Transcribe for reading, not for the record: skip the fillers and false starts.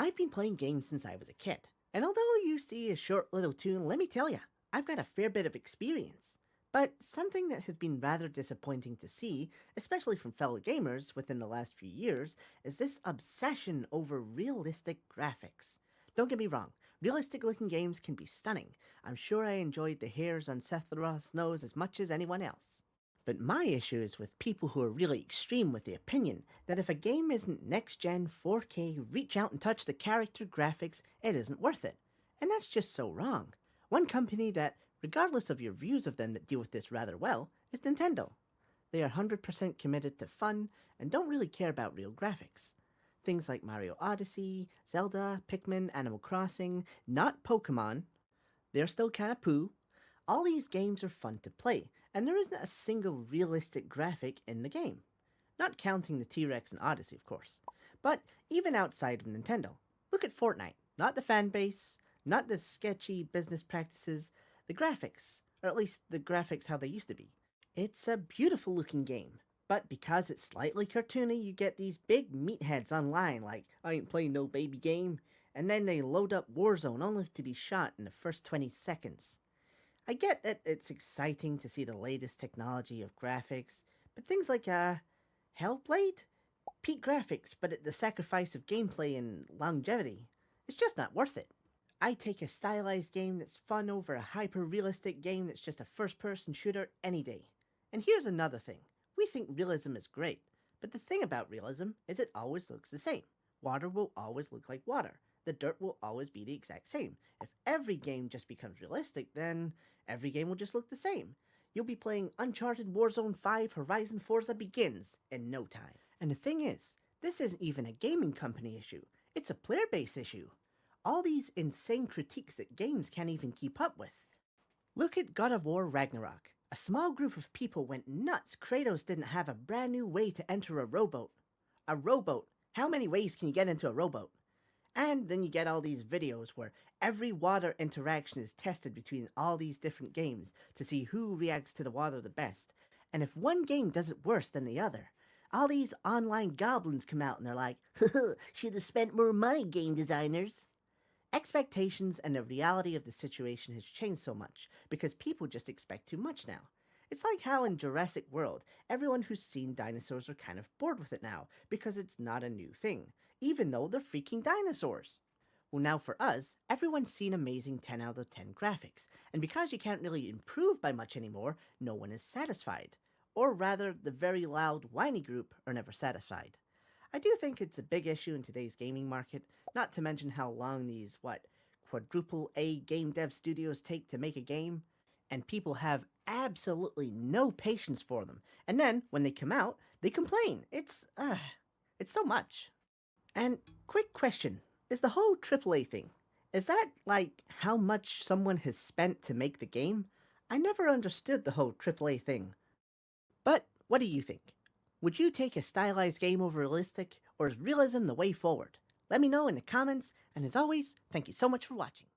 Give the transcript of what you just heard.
I've been playing games since I was a kid, and although you see a short little tune, let me tell ya, I've got a fair bit of experience. But something that has been rather disappointing to see, especially from fellow gamers within the last few years, is this obsession over realistic graphics. Don't get me wrong, realistic looking games can be stunning. I'm sure I enjoyed the hairs on Sephiroth's nose as much as anyone else. But my issue is with people who are really extreme with the opinion that if a game isn't next gen 4K, reach out and touch the character graphics, it isn't worth it. And that's just so wrong. One company that, regardless of your views of them, that deal with this rather well is Nintendo. They are 100% committed to fun and don't really care about real graphics. Things like Mario Odyssey, Zelda, Pikmin, Animal Crossing, not Pokemon, they're still kinda poo. All these games are fun to play, and there isn't a single realistic graphic in the game. Not counting the T-Rex and Odyssey, of course. But even outside of Nintendo, look at Fortnite. Not the fan base, not the sketchy business practices, the graphics, or at least the graphics how they used to be. It's a beautiful looking game, but because it's slightly cartoony, you get these big meatheads online like, I ain't playing no baby game, and then they load up Warzone only to be shot in the first 20 seconds. I get that it's exciting to see the latest technology of graphics, but things like, Hellblade? Peak graphics, but at the sacrifice of gameplay and longevity. It's just not worth it. I take a stylized game that's fun over a hyper-realistic game that's just a first-person shooter any day. And here's another thing. We think realism is great, but the thing about realism is it always looks the same. Water will always look like water. The dirt will always be the exact same. If every game just becomes realistic, then every game will just look the same. You'll be playing Uncharted Warzone 5 Horizon Forza Begins in no time. And the thing is, this isn't even a gaming company issue. It's a player base issue. All these insane critiques that games can't even keep up with. Look at God of War Ragnarok. A small group of people went nuts Kratos didn't have a brand new way to enter a rowboat. A rowboat. How many ways can you get into a rowboat? And then you get all these videos where every water interaction is tested between all these different games to see who reacts to the water the best. And if one game does it worse than the other, all these online goblins come out and they're like, should have spent more money, game designers. Expectations and the reality of the situation has changed so much because people just expect too much now. It's like how in Jurassic World, everyone who's seen dinosaurs are kind of bored with it now because it's not a new thing, even though they're freaking dinosaurs. Well, now for us, everyone's seen amazing 10 out of 10 graphics, and because you can't really improve by much anymore, no one is satisfied. Or rather, the very loud, whiny group are never satisfied. I do think it's a big issue in today's gaming market, not to mention how long these, quadruple A game dev studios take to make a game, and people have absolutely no patience for them. And then, when they come out, they complain. It's so much. And, quick question, is the whole AAA thing, is that, like, how much someone has spent to make the game? I never understood the whole AAA thing. But, what do you think? Would you take a stylized game over realistic, or is realism the way forward? Let me know in the comments, and as always, thank you so much for watching.